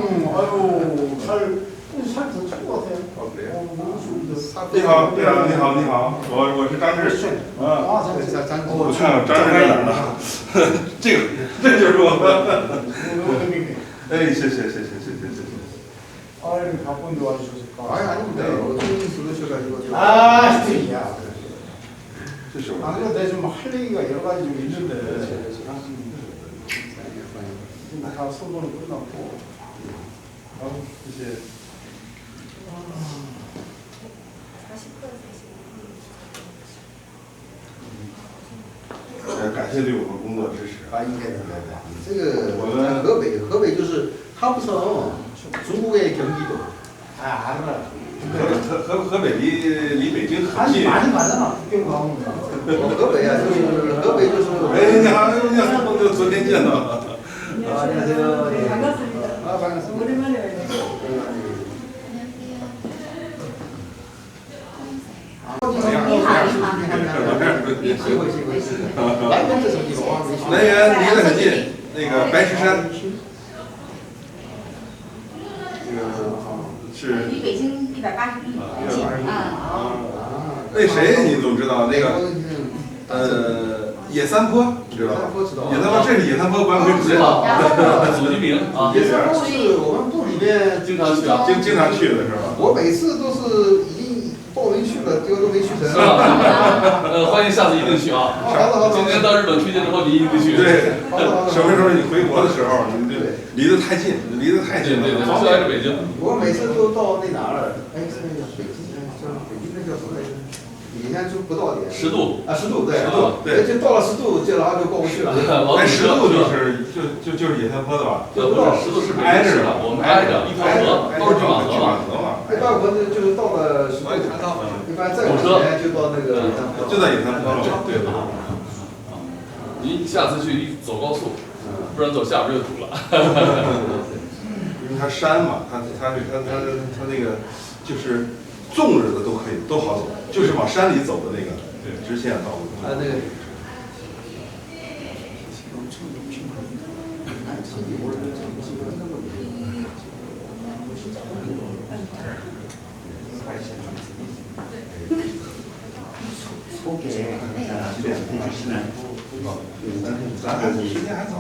아유, 살더 찐 것 같아요. 그래요?你好，队长，你好，你好，我是张志。张志，我看张志在哪儿呢？这就是我。哎，谢谢。 아유, 바쁜데 와주셔서. 아닙니다. 어떤 부르셔가지고. 아, 스테이야. 这是我。 안 그래도 내가 좀 할 얘기가 여러 가지 좀 있는데. 다 소론은 끝났고. 아유, 이제. 感谢对我们工作支持。应该这个我们河北就是它不成中国의 경기도. 아, 알아. 河北离北京很近。 많이 가잖아. 국경 가면. 河北啊，就是河北就是。哎，你好，你好，就昨天见到。 안녕하세요. 예. 반갑습니다. 반갑습니다. 오랜만에 뵙네요.来源离得很近，那个白石山，这个是离北京180里近啊。那谁你总知道那个野三坡，你知道吧？野三坡，这是野三坡管委会主任，祖基明啊，野三坡是我们部里面经常去啊，经常去的是吧？我每次都是已经报名去了，结果都没去成。是吧？欢迎下次一定去啊！今年到日本推荐之后，你一定去。对，什么时候你回国的时候，你这离得太近，离得太近了，对，就挨着北京。我每次都到那哪儿？哎，是那个北京，叫北京那叫什么来着？以前就不到点。10度啊，10度对，10度，对，就到了10度，这然后就过不去了。哎，10度就是野三坡的吧？不是10度是挨着的，我们挨着一条河，都是巨马河嘛。一般我就是到了10度，一般再往前就到那个野三坡，就在野三坡了。对。您下次去一走高速，不然走下边就堵了。因为它山嘛，它那个就是纵着的都可以，都好走，就是往山里走的那个直线道路。啊，那个。 时间还早，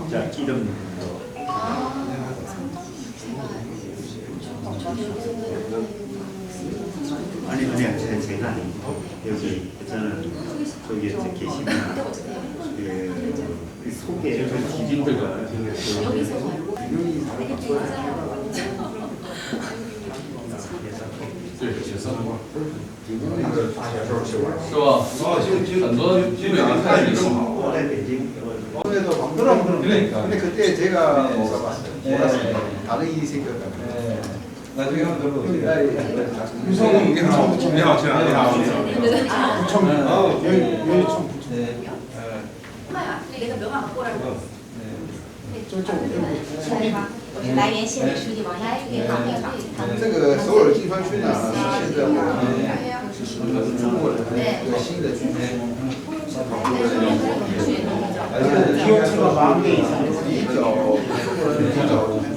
아니 제가 여기 저는 저기 계시면 그 속에 기진도가对，野三坡。是吧？很多基本上太没弄好。 我在北京。 근데 그때 제가 몰랐어요. 다른 일이 생겼다고. 나중에 한번 들어보세요. 유성웅, 你好，你好，先生，你好。 부천, 여의청 부천. 내가 명함 보라고. 这来源县委书记王亚宇好，这个首尔金川区呢，是现在我们中国人的一个新的区。 기온차가 40개 이상. 比较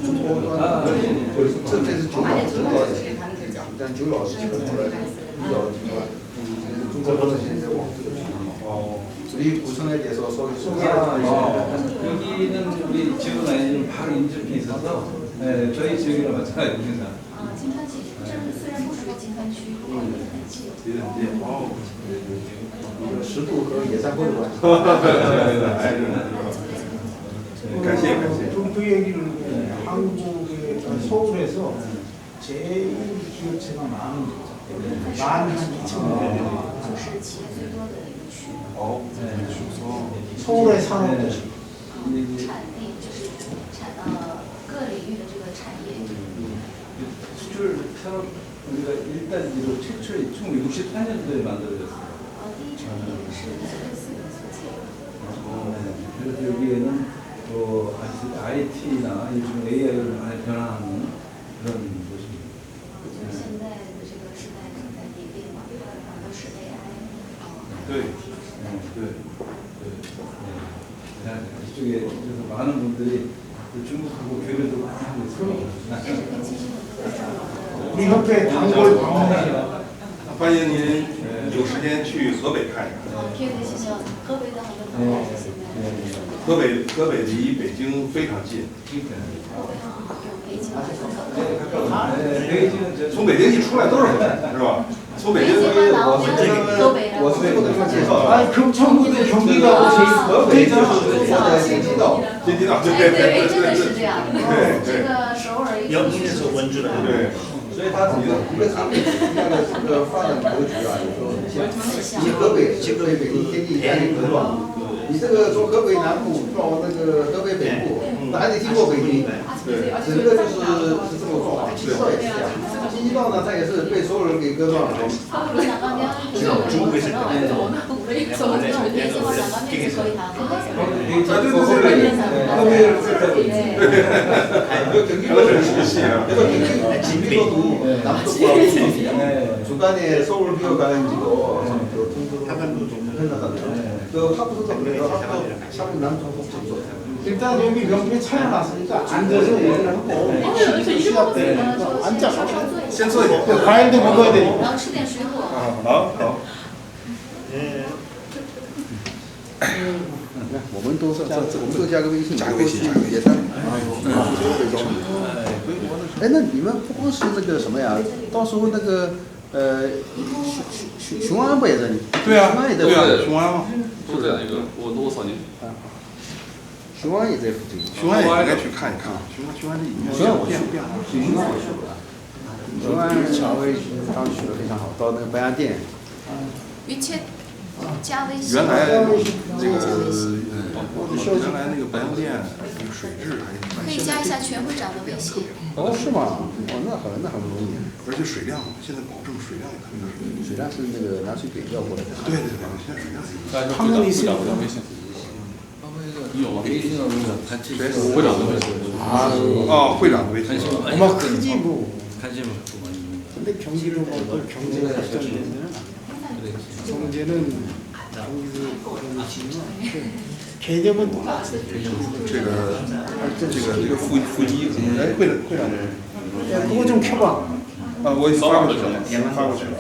中国端，这是9老师的，但9老师基本上比较中国都是现在往这个去。우리 구청에 대해서 소개하는 여기는 우리 지구 라인이 바로 인접해 있어서 저희 지역이랑 마찬가지입니다. 金川区这虽然不属于金川区，很近。10度和野三坡有关系。感谢感谢。좀 그 얘기를 한국의 서울에서 제일 기업체가 많은 데죠. 한 2,000명. 是企业最多的一个区。 서울의 산업도시. 产地就是各领域的这个产业。 수출 산업 우리가 일단 이거 최초에 1968년도에 만들어졌어요. 第一产业是14年所建。 그래서 여기에는 또 IT나 요즘 AI를 많이 변화하는 그런 곳입니다. 就现在的这个时代正在演变嘛，都是 AI。 对，이쪽에 그래서 많은 분들이 중국하고 교류도 많이 하고 있어요. 우리 협회 단골 방문이에요. 欢迎您有时间去河北看一看。 기회 되시면河北的 한번 가보시면 河北离北京非常近， 从北京一出来都是河北，是吧？从北京我是这么介绍的。 아니 경청도 경기가 제일北就是现在京畿道， 京畿道，对 对 对 对，真的对是这样。这个首尔一要你是温州的，对。 所以它一个产品这个发展格局啊，有时候很像。你河北是北京天地两个状，你这个从河北南部到那个河北北部，那还得经过北京，对，整个是这么做。京畿道也是这样，京畿道呢，它也是被所有人给割断了。 중간에 서울 비어가지고 통도로 끝나갔죠. 그 하부도 그래서 하부 남쪽 북쪽. 일단 여기 명패 차려놨으니까 앉아서 얘기를 하고 시작 때 앉아. 先坐一点。 과일도 먹어야 되니까. 然后吃点水果。 好好。 我们都加个微信，加个微信也算。哎，那你们不光是那个什么呀？到时候那个雄安不也在里？对啊，雄安也在。对啊，雄安嘛。就这样一个，我扫您。雄安也在附近。雄安也应该去看一看。雄安这影院变化。雄安乔威刚去的非常好，到那个白洋淀。于谦。 加微信。原来这个原来那个白洋淀那个水质还可以加一下全会长的微信。哦，是吗？哦，那很不容易。而且水量现在保证水量也特别大。水量是那个拿水给调过来的。对对对，现在水量。他们会长的微信。你有吗？会长的微信。哦，会长的微信。 아마 크지 뭐. 관심 근데 경기도 뭐 경제가 발전되면 경제는 개념은 똑같아. 这个副一，哎，会长， 야, 그거 좀 켜봐. 啊，我已经发过去了，发过去了。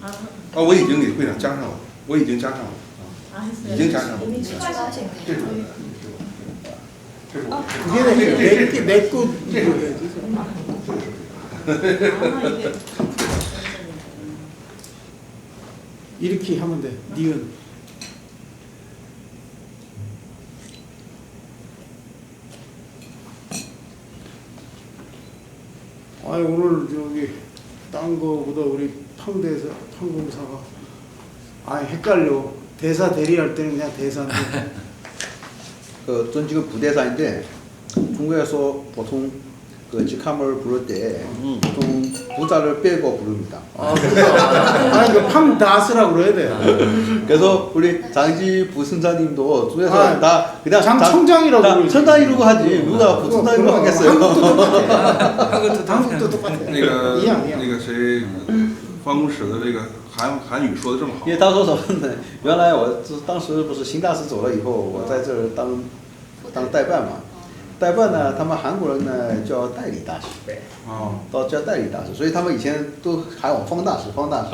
啊，我已经给会长加上了，我已经加上了，已经加上了。这是我的，这是我的。 이게 내거 이렇게 하면 돼. 니은. 아니 오늘 저기 딴 거보다 우리 판공사가 헷갈려. 대사 대리할 때는 그냥 대사인데. 전 지금 부대사인데 중국에서 보통 그 직함을 부를 때 보통 부자를 빼고 부릅니다. 아니 그 팜다스라고 그래야 돼. 그래서 우리 장지 부승자님도 중에서 다 그냥 장청장이라고 부르지. 청장이라고 하지 누가 부승장이라고 하겠어요. 한국도 똑같아. 那个谁，办公室的这个韩语说的这么好。因为他说什么呢？原来我当时不是邢大使走了以后，我在这儿当代办嘛。 代办呢，他们韩国人呢叫代理大使，到叫代理大使，所以他们以前都喊我方大使，方大使。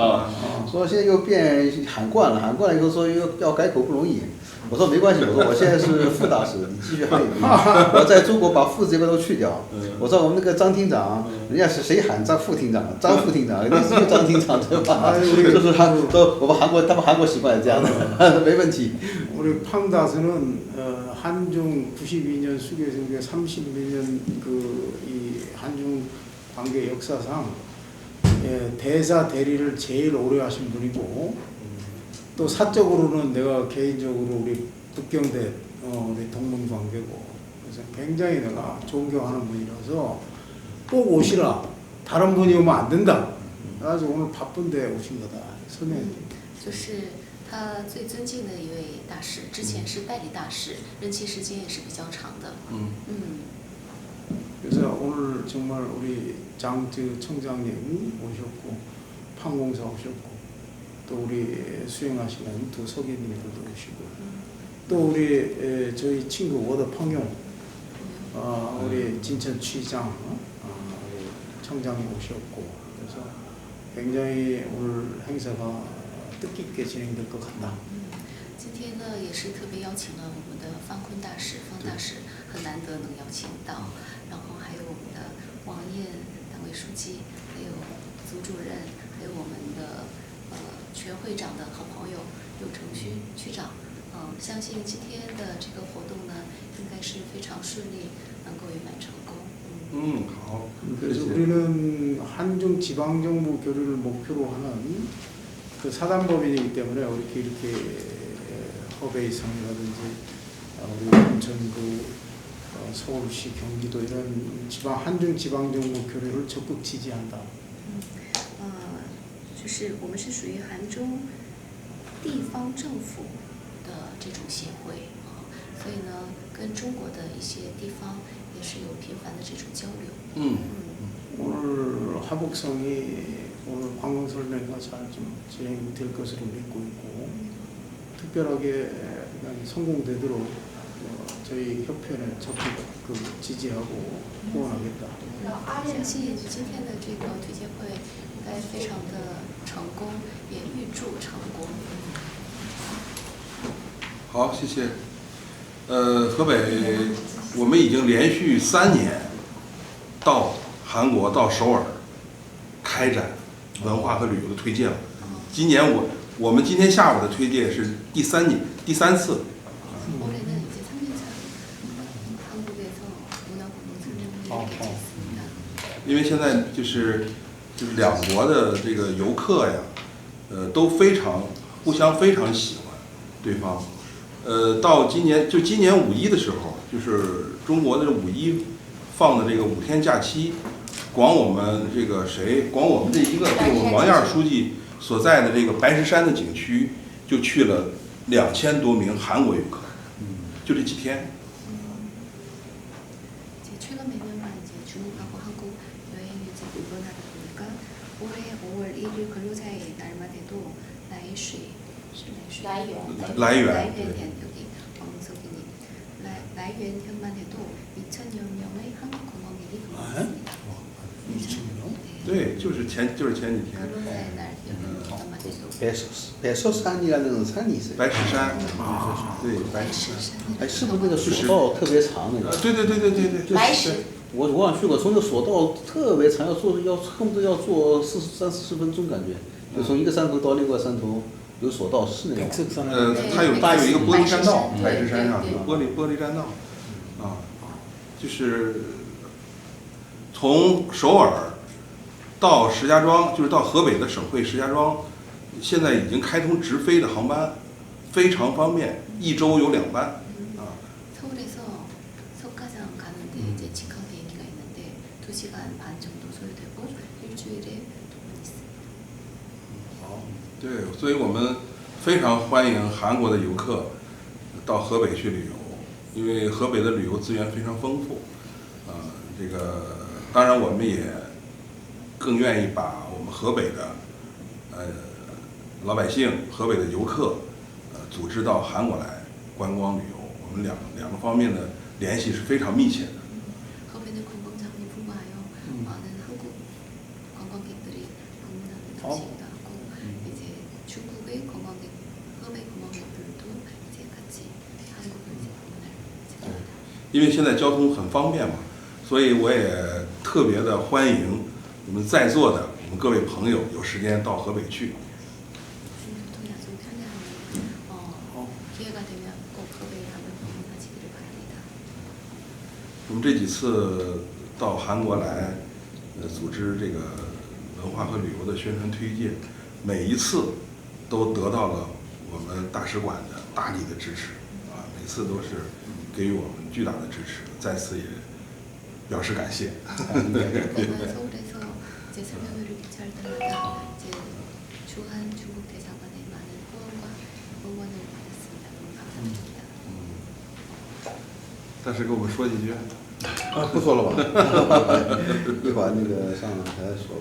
说现在又变喊惯了，喊惯了以后说又要改口不容易。我说没关系，我说我现在是副大使，你继续汉语。我在中国把副这边都去掉。我说我们那个张厅长，人家是谁喊张副厅长？张副厅长，那是张厅长对吧？就是他说我们他们韩国习惯是这样的，没问题。 우리 팡다스는 한중 92년 수교생교 30몇 년 이 한중 관계 역사상 대사 대리를 제일 오래 하신 분이고 또 사적으로는 내가 개인적으로 우리 북경대 우리 동문 관계고 그래서 굉장히 내가 존경하는 분이라서 꼭 오시라. 다른 분이 오면 안 된다. 그래서 오늘 바쁜데 오신 거다. 설명해 드립니다. 就是他最尊敬的一位大使，之前是代理大使，任期时间也是比较长的。 그래서 오늘 정말 우리 장즈 청장님 오셨고 판공사 오셨고 또 우리 수행하시는 두 서기님들도 오시고 또 우리 저희 친구 워더 펑용 우리 진천취장 우리 청장이 오셨고 그래서 굉장히 오늘 행사가 뜻깊게 진행될 것 같다. 今天呢，也是特别邀请了我们的方坤大使、方大使，很难得能邀请到，然后还有我们的王燕党委书记，还有组主任，还有我们的全会长的好朋友柳成勋区长。相信今天的这个活动呢，应该是非常顺利，能够圆满成功。好。 그래서 우리는 한중 지방 정부 교류를 목표로 하는 그 사단법인이기 때문에 이렇게 허베이성이라든지 우리 인천구, 서울시, 경기도 이런 한중 지방 정부 교류를 적극 지지한다. 就是我们是属于韩中地方政府的这种协会所以呢，跟中国的一些地方也是有频繁的这种交流。 오늘 하복성이 오늘 관광설명회가 잘 좀 진행될 것으로 믿고 있고 특별하게 성공되도록 저희 협회는 적극 지지하고 후원하겠다. 相信今天的这个推介会应该非常的成功，也预祝成功。好，谢谢。河北我们已经连续3年到韩国到首尔开展文化和旅游的推荐了。今年我们今天下午的推荐是第3次。 올해는 이제 3년차 한국에서 문화관광설명회를 이렇게 했습니다. 因为现在就是两国的这个游客呀，都互相非常喜欢对方。到今年五一的时候，就是中国的五一放的这个5天假期，光我们这一个我们王燕书记所在的这个白石山的景区，就去了2000多名韩国游客，就这几天。 최근 몇 년간 이제 중국하고 한국 여행을 이제 물러나다 보니까 올해 5월 1일 근로자의 날만 해도 라이웬 여기 왕석이님 라이웬현만 해도 2,000여 명의 한국 관광객이 방문했습니다. 2,000명? 对，就是前几天。 근로자의 날 여행만 해도 배서산이라는 산이 있어요. 白石山，对，白石山。 哎，是不是那个索道特别长那个？对。白石。 我好像去过，从那索道特别长，恨不得要坐30-40分钟，感觉就从一个山头到另外山头有索道是那种。它有一个玻璃栈道，白石山上有玻璃栈道，就是从首尔到石家庄，就是到河北的省会石家庄，现在已经开通直飞的航班，非常方便，1周有2班。 서울에서 석가장 가는데 이제 직항 비행기가 있는데 2시간 반 정도 소요되고 일주일에 2번 있습니다. 对，所以我们非常欢迎韩国的游客到河北去旅游，因为河北的旅游资源非常丰富。这个当然我们也更愿意把我们河北的老百姓、河北的游客组织到韩国来观光旅游。 我们两个方面的联系是非常密切的。 河北는 관광자원이 풍부하여 많은 한국 관광객들이 방문하는 도시이기도 하고 이제 중국의 관광객,河北 관광객들도 이제 같이 한국을 이제 방문할 예정입니다. 因为现在交通很方便嘛，所以我也特别的欢迎我们在座的我们各位朋友有时间到河北去。 교통이 아주 편리하니 기회가 되면 꼭河北 한번 방문하시기를 바랍니다. 我们这几次到韩国来，组织这个文化和旅游的宣传推介，每一次都得到了我们大使馆的大力的支持，每次都是给予我们巨大的支持，在此也表示感谢。 서울에서 이제 설명회를 개최할 때마다 이제 주한 중국 대사관의 많은 후원과 응원을 받았습니다. 너무 감사드립니다. 但是给我们说几句。不说了吧，一会儿那个上台说。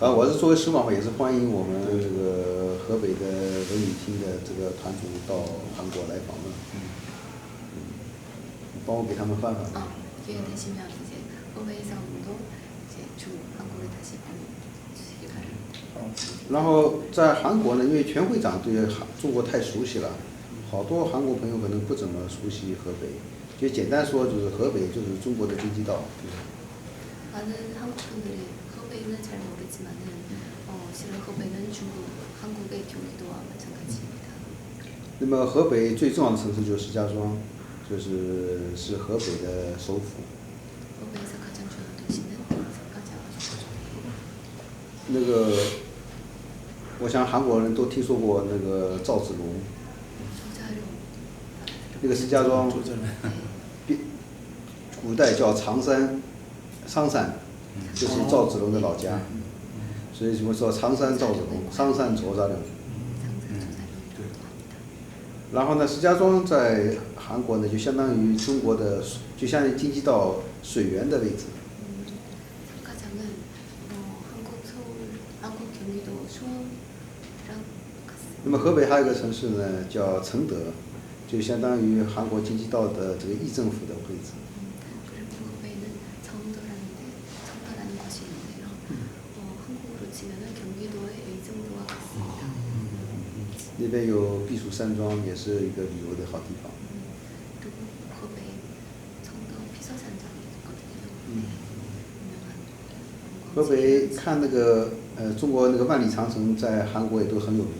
我是作为使馆嘛，也是欢迎我们这个河北的文旅厅的这个团组到韩国来访问。帮我给他们翻翻。 기회가 되시면 이제 후베이에서 우리도 이제 한국을 다시 보시기를. 然后在韩国呢，因为全会长对中国太熟悉了，好多韩国朋友可能不怎么熟悉河北。就简单说，就是河北就是中国的京畿道。 많은 한국 분들이 후베이는 잘 모르지만은 실은 후베이는 중국, 한국의 경기도와 마찬가지입니다. 那么河北最重要的城市就是石家庄，是河北的首府。 후베이에서 가장 중요한 도시는 석가장. 那个，我想韩国人都听说过那个赵子龙， 조자룡. 那个石家庄，古代叫常山，商山，就是赵子龙的老家，所以我说常山赵子龙，商山卓扎龙。 然后呢，石家庄在韩国呢，就相当于中国的，就相当于京畿道水源的位置。 석가장은 한국 서울, 한국 경기도 수원이랑 같습니다. 那么河北还有一个城市呢，叫承德，就相当于韩国京畿道的这个议政府的位置。 그리고 후베이는 청도라는 곳이 있는데요. 한국으로 치면은 경기도의 의정부와 같습니다. 那边有避暑山庄，也是一个旅游的好地方。 그리고 후베이 청도 피서산장이 있거든요. 네, 유명한 河北看那个中国那个万里长城在韩国也都很有名。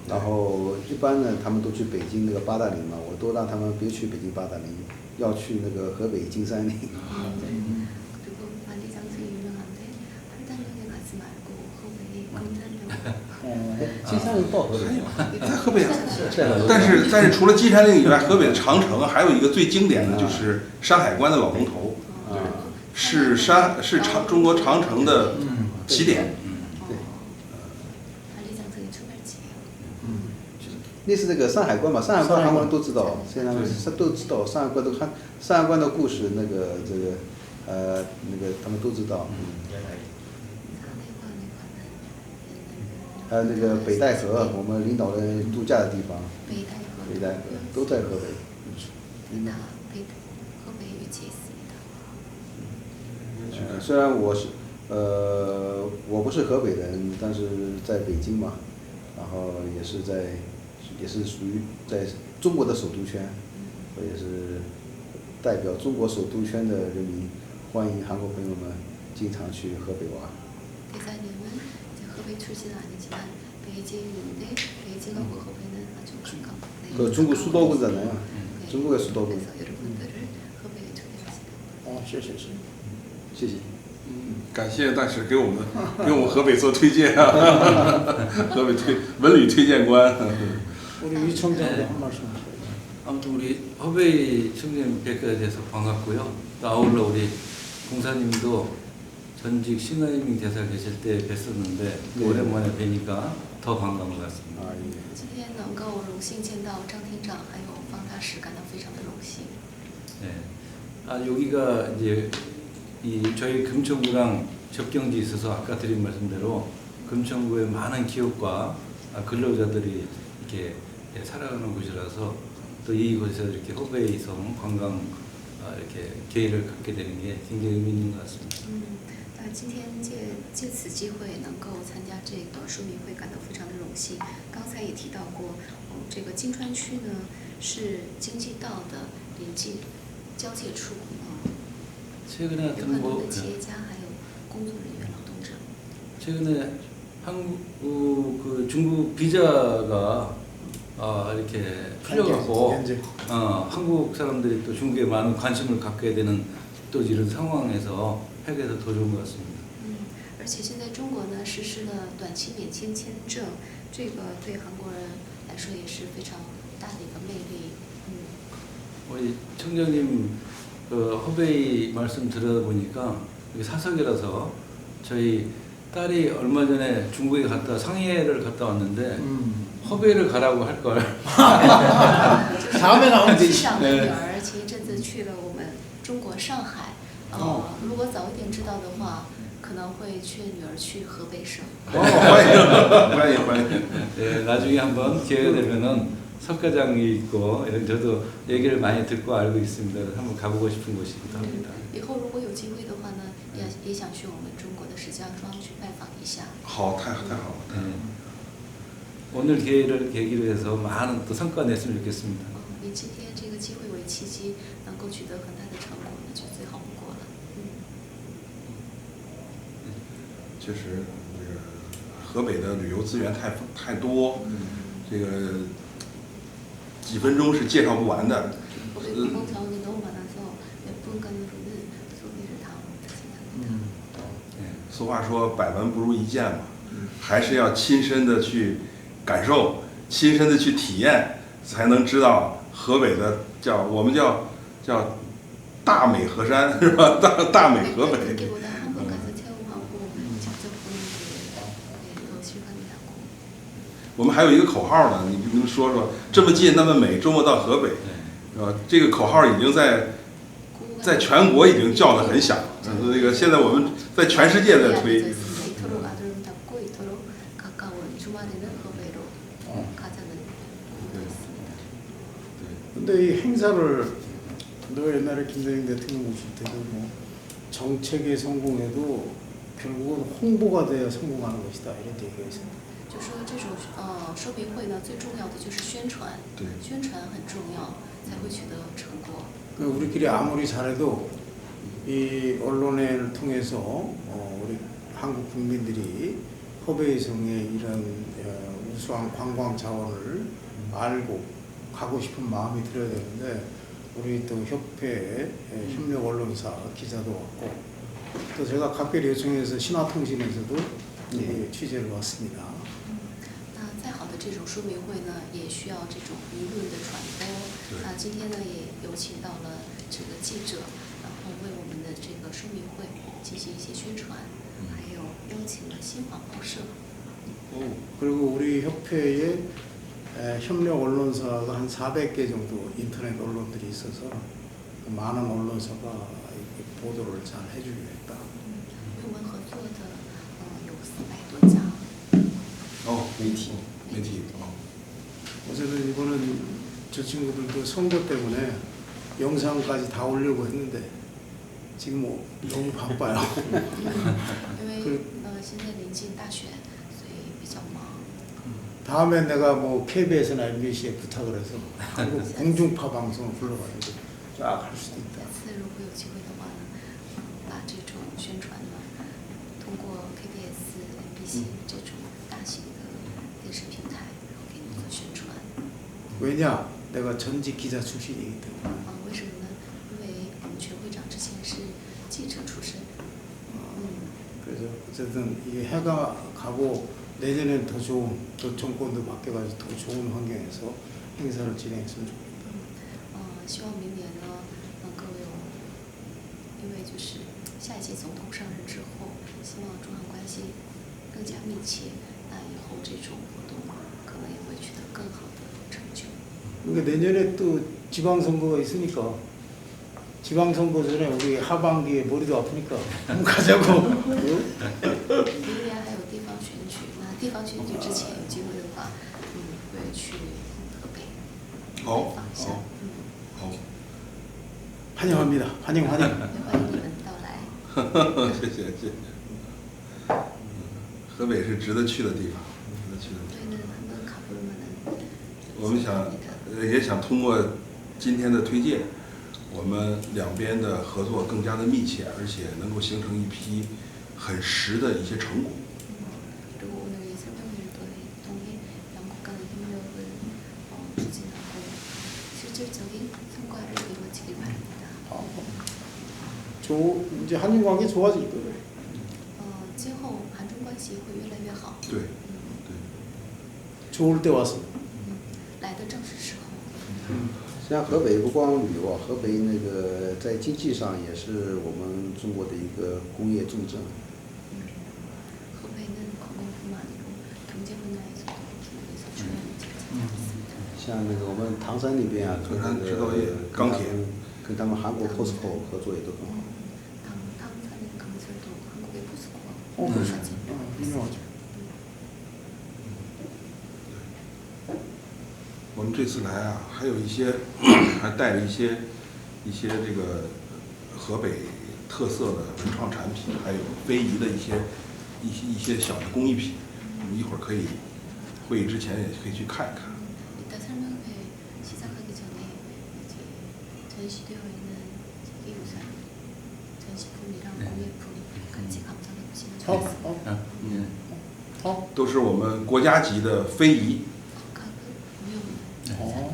然后一般呢，他们都去北京那个八达岭嘛，我都让他们别去北京八达岭，要去那个河北金山岭。 그리고 만리장성이 유명한데 팔당역에 가지 말고 후베이 금산역. 金山岭到河北。在河北，但是除了金山岭以外，河北的长城还有一个最经典的就是山海关的老龙头，是中国长城的起点。 만리장성의 출발지예요. 那是那个山海关嘛，山海关韩国人都知道，现在都知道山海关山海关的故事，那个他们都知道。 还有那个北戴河，我们领导人度假的地方，北戴河都在河北。 후베이 위치에 있습니다. 虽然我不是河北人，但是在北京嘛，然后也是属于在中国的首都圈，我也是代表中国首都圈的人民，欢迎韩国朋友们经常去河北玩。 대사님은 후베이 출신은 아니지만 베이징인데 베이징하고 후베이는 아주 가까운. 그 중국 수도권잖아요. 중국의 수도권. 그래서 여러분들을 후베이에 초대하시는. 谢谢。谢谢。 感谢大使给我们河北做推荐啊，河北文旅推荐官。 우리 위 청장도 한 말씀. 아무튼 우리 허베이 청년 뵙게 돼서 반갑고요. 또 아울러 우리 공사님도 전직 신하이밍 대사 계실 때 뵀었는데 오랜만에 뵈니까 더 반가운 것 같습니다. 今天能够荣幸见到张厅长还有方大使，感到非常的荣幸。 네. 여기가 이제 저희 금천구랑 접경지 있어서 아까 드린 말씀대로 금천구의 많은 기업과 근로자들이 이렇게 살아가는 곳이라서 또 이곳에서 이렇게 허베이성 관광 이렇게 기회를 갖게 되는 게 굉장히 의미 있는 것 같습니다. 今天借此机会能够参加这个说明会，感到非常的荣幸。刚才也提到过，这个金川区呢是京畿道的临近交界处， 최근에 有 하여튼 很多 뭐 的企业家还有工作人员、劳动者。 최근에 중국 비자가 이렇게 풀려갖고 한국 사람들이 또 중국에 많은 관심을 갖게 되는 또 이런 상황에서 해결해서 더 좋은 것 같습니다. 而且现在中国呢实施了短期免签签证，这个对韩国人来说也是非常大的一个魅力。 우리 청장님 허베이 말씀 들어보니까 여기 사석이라서 저희 딸이 얼마 전에 중국에 상해를 갔다 왔는데 허베이를 가라고 할 걸. 다음에 나오면 机长的女儿前一阵子去了我们中国上海，如果早一点知道的话，可能会劝女儿去河北省。 欢迎。 네, 나중에 한번 기회가 되면은 석가장이 있고 이런 저도 얘기를 많이 듣고 알고 있습니다. 한번 가보고 싶은 곳이기도 합니다. 以后如果有机会的话呢，也想去我们中国的石家庄去拜访一下。好，太好了。 오늘 기회를 계기로 해서 많은 또 성과 냈으면 좋겠습니다. 以今天这个机会为契机，能够取得很大的成果，那就最好不过了。确实，这个河北的旅游资源太多，这个几分钟是介绍不完的。 我对观光경험이 너무 많아서 몇 분간으로는 소개를 다 못하겠습니다. 俗话说百闻不如一见嘛，还是要亲身的去感受，亲身的去体验，才能知道河北的我们叫大美河山是吧？大美河北。 듣기보다 한번 가서 체험하고 직접 보는 게 더 실감이 나고. 我们还有一个口号呢，你跟他们说说，这么近那么美，周末到河北，是吧？这个口号已经在全国已经叫得很响，那个现在我们在全世界在推。 이토록 아름답고 이토록 가까운 주말에는河北로 가자는 꿈도 있습니다. 근데 이 행사를 너 옛날에 김대중 대통령 오실 때도 뭐 정책에 성공해도 결국은 홍보가 돼야 성공하는 것이다 이런 얘기가 있습니다. 就说这种说明会呢，最重要的就是宣传，宣传很重要，才会取得成果。 우리끼리 아무리 잘해도 이 언론을 통해서 우리 한국 국민들이 허베이성의 이런 우수한 관광 자원을 알고 가고 싶은 마음이 들어야 되는데 우리 또 협회 협력 언론사 기자도 왔고 또 제가 각별히 요청해서 신화통신에서도 취재를 왔습니다. 再好的这种说明会呢，也需要这种舆论的传播。今天呢，也有请到了这个记者，然后为我们的这个说明会进行一些宣传，还有邀请了新华报社。 그리고 우리 협회에 협력 언론사가 한 400개 정도 인터넷 언론들이 있어서 많은 언론사가 보도를 잘 해주겠다. 与我们合作的有400多家。 媒体 어쨌든 이거는 저 친구들도 선거 때문에 영상까지 다 올려고 했는데 지금 너무 바빠요. 因为现在临近大选，所以比较忙。 다음에 내가 뭐 KBS나 MBC에 부탁을 해서 한국 공중파 방송을 불러가지고 쫙 할 수도 있다. 下次如果有机会的话呢，把这种宣传呢，通过 KBS、MBC 这种大型的电视平台，然后给你做宣传。 왜냐? 내가 전직 기자 출신이기 때문에. 为什么呢？因为我们全会长之前是记者出身。 그래서 어쨌든 이 해가 가고 내년엔 더 좋은 또 정권도 바뀌어가지고 더 좋은 환경에서 행사를 진행했으면 좋겠다. 希望明年呢能够有，因为就是下一届总统上任之后，希望中韩关系更加密切，那以后这种活动可能也会取得更好的成就。 그러니까 내년에 또 지방선거가 있으니까 지방선거 전에 우리 하반기에 머리도 아프니까 한번 가자고. 明年还有地方选举，那地方选举之前有机会的话，会去河北拜访一下。好， 환영합니다. 환영. 欢迎你们到来。谢谢。河北是值得去的地方，值得去的地方。对呢，他们卡布鲁们。我们也想通过今天的推荐，我们两边的合作更加的密切，而且能够形成一批很实的一些成果。 그리고 오늘 이 설명회를 통해 양국 간의 협력을 추진하고 실질적인 성과를 이루어지길 바랍니다. 이제 한중 관계 좋아질 거예요. 今后韩中关系会越来越好。对， 좋을 때 와서. 来的正是时候。 像河北不光旅游，河北那个在经济上也是我们中国的一个工业重镇。 河北는 관광뿐만 아니고 경제 분야에서도 중국에서 중요한 위치를 차지하고 있습니다. 像那个我们唐山那边啊，唐山制造业钢铁跟他们韩国 POSCO 合作也都很好。 당산의 강철도 한국의 포스코와 그렇죠. 같이 유명하죠. 我们这次来啊，还有一些还带了一些这个河北特色的文创产品，还有非遗的一些小的工艺品。我们一会儿可以会议之前也可以去看一看。 일단 설명회 시작하기 전에 이제 전시되어 있는 세계유산 전시품이랑 공예품 같이 감상해 보시면 좋겠습니다. 好，都是我们国家级的非遗。 哦，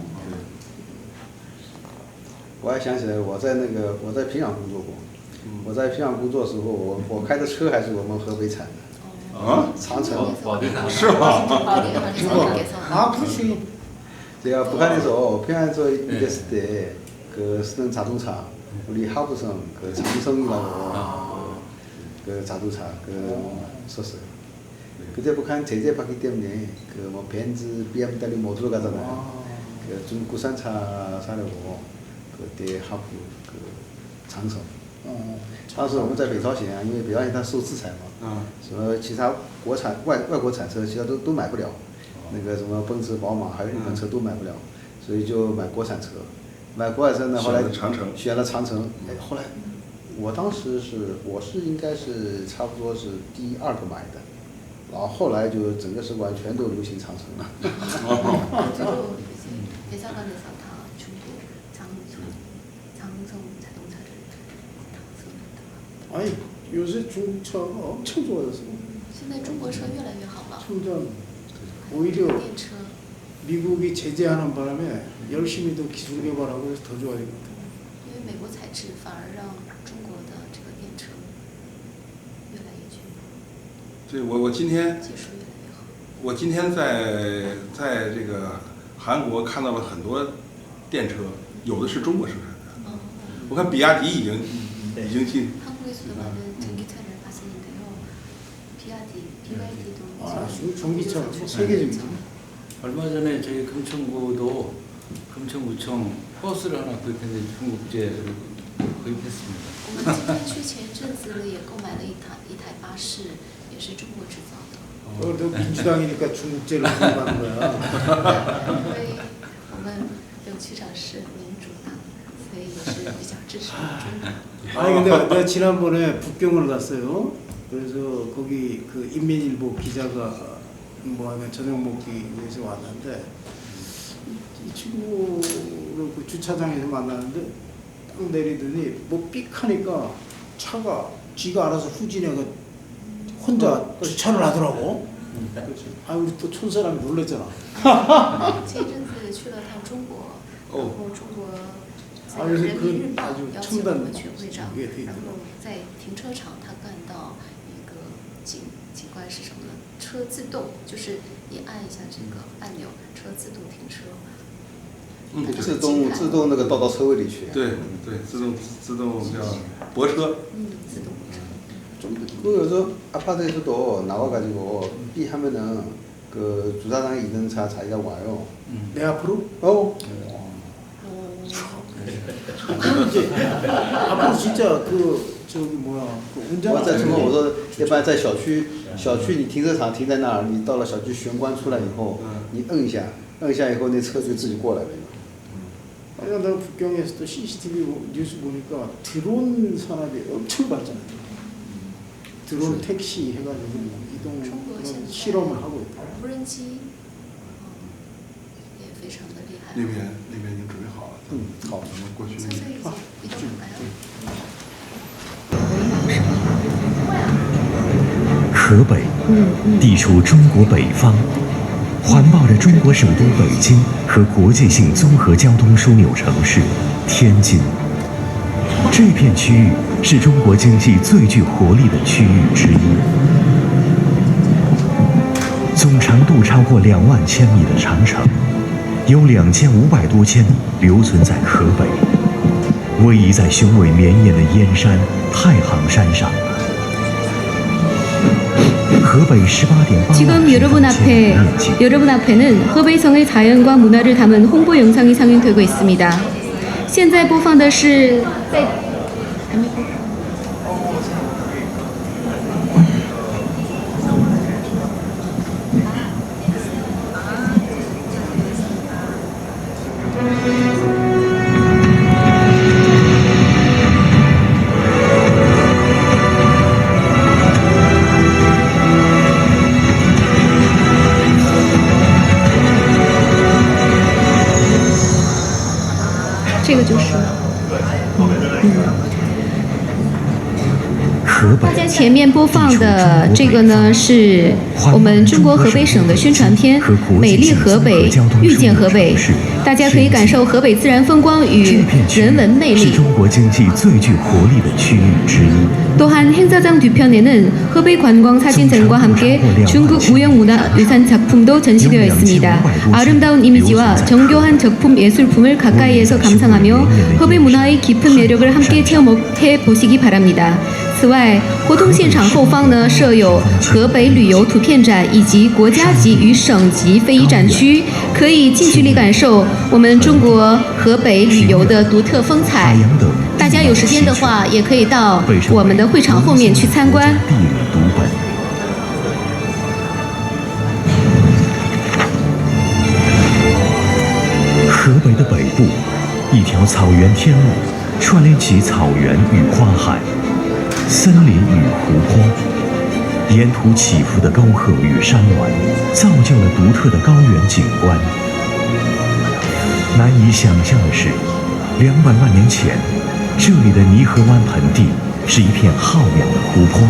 我还想起来，我在平壤工作过。我在平壤工作的时候，我开的车还是我们河北产的，啊，长城。是吗？ 아, 그렇지. 제가 북한에서 평양에서 일했을 때 그 쓰는 자동차 우리 하부성 그 장성이라고 그 자동차 그 썼어요. 그때 북한 제재 받기 때문에 그 뭐 벤츠, BMW 못 들어가잖아요. 그 중국 국산차 사려고 그때 하부 그 장성. 当时我们在北朝鲜啊，因为北朝鲜它受制裁嘛，什么其他外国产车其他都买不了，那个什么奔驰、宝马还有日本车都买不了，所以就买国产车。买国产车呢，后来选了长城。哎，后来我是应该是差不多是第2个买的，然后后来就整个使馆全都流行长城了。 주로 이제 대사관에서 다 중국 장성 자동차를 다 씁니다. 아니, 요새 중국차가 엄청 좋아졌어. 现在中国车越来越好了， 점점 오히려 电车 미국이 제재하는 바람에 열심히 더 기술 개발하고 해서 더 좋아진 것 같아요. 因为美国采制反而让中国的这个电车越来越进步，对，我今天技术越来越好。我今天在这个韩国看到了很多电车，有的是中国生产的。我看比亚迪已经进。 한국에서도 많은 전기차를 봤었는데요. BYD도 아, 전기차 세계적이죠. 얼마 전에 저희 금천구도 금천구청 버스를 하나 구입했는데 중국제를 구입했습니다. 我们金川区前阵子也购买了一台巴士，也是中国制造的。 그래도 민주당이니까 중국제를 구입하는 거야. 因为我们刘区长是民主党，所以也是比较支持中国。 아니 근데 내가 지난번에 북경을 갔어요. 그래서 거기 그 인민일보 기자가 뭐 하면 저녁 먹기 위해서 왔는데 이 친구를 그 주차장에서 만나는데 딱 내리더니 뭐 삑하니까 차가 지가 알아서 후진해가 혼자 주차를 하더라고. 아 우리 또 촌사람이 놀랬잖아. 前一阵子去了趟中国，然后中国在啊就是人民日报就邀请我첨단们全会长，也可以然后在停车场他看到一个景观是什么呢？车自动，就是你按一下这个按钮，车自动停车。自动那个倒到车位里去。对，自动叫泊车。自动泊车。 그 여기서 아파트에서도 나와가지고 삐 하면은 그 주차장에 있는 차 자기가 와요. 내 앞으로? 그럼 이제 앞으로 진짜 그 저기 뭐야 그 운전. 我在之后我说，一般在小区你停车场停在那儿，你到了小区玄关出来以后，你摁一下以后那车就自己过来了。 아니 내가 북경에서 또 CCTV 뉴스 보니까 드론 산업이 엄청 발전해. 드론 택시 해가지고 이동 그런 실험을 하고 있다. 无人机也非常的厉害。那边已经准备好了。好，咱们过去。 서서히 이제 이동할까요? 河北，地处中国北方，环抱着中国首都北京和国际性综合交通枢纽城市天津。这片区域是中国经济最具活力的区域之一，总长度超过2万千米的长城，有2500多千米留存在河北，逶迤在雄伟绵延的燕山、太行山上。 지금 여러분 앞에는河北省의 자연과 문화를 담은 홍보 영상이 상영되고 있습니다. 现在播放的是在 河河北大家前面播放的这个呢，是我们中国河北省的宣传片《美丽河北，遇见河北》，大家可以感受河北自然风光与人文魅力。是中国经济最具活力的区域之一。 또한 행사장 뒤편에는河北 관광 사진展과 함께 중국 무형문화유산 작품도 전시되어 있습니다. 아름다운 이미지와 정교한 작품 예술품을 가까이에서 감상하며河北 문화의 깊은 매력을 함께 체험해 보시기 바랍니다. 此外，活动现场后方呢设有河北旅游图片展以及国家级与省级非遗展区，可以近距离感受我们中国河北旅游的独特风采。大家有时间的话，也可以到我们的会场后面去参观。地理读本。河北的北部，一条草原天路串联起草原与花海。 森林与湖泊，沿途起伏的沟壑与山峦，造就了独特的高原景观。难以想象的是，200万年前，这里的泥河湾盆地是一片浩渺的湖泊，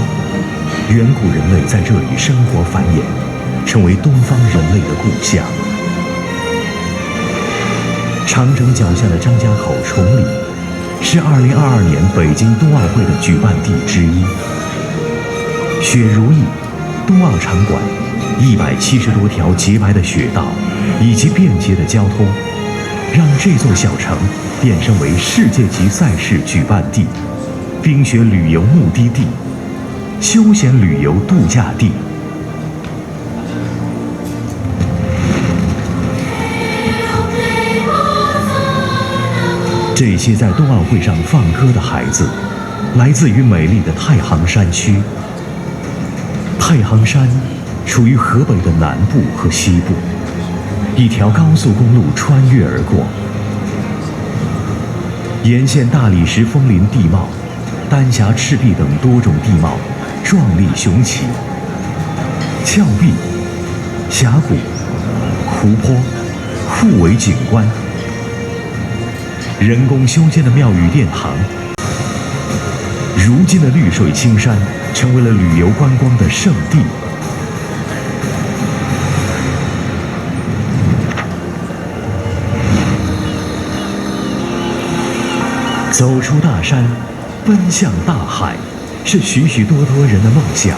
远古人类在这里生活繁衍，成为东方人类的故乡。长城脚下的张家口崇礼。 是2022年北京冬奥会的举办地之一。雪如意，冬奥场馆170多条洁白的雪道，以及便捷的交通，让这座小城变身为世界级赛事举办地、冰雪旅游目的地、休闲旅游度假地。 这些在冬奥会上放歌的孩子，来自于美丽的太行山区。太行山处于河北的南部和西部，一条高速公路穿越而过，沿线大理石枫林地貌、丹霞赤壁等多种地貌，壮丽雄奇。峭壁、峡谷、湖泊，互为景观。 人工修建的庙宇殿堂，如今的绿水青山成为了旅游观光的圣地。走出大山，奔向大海，是许许多多人的梦想。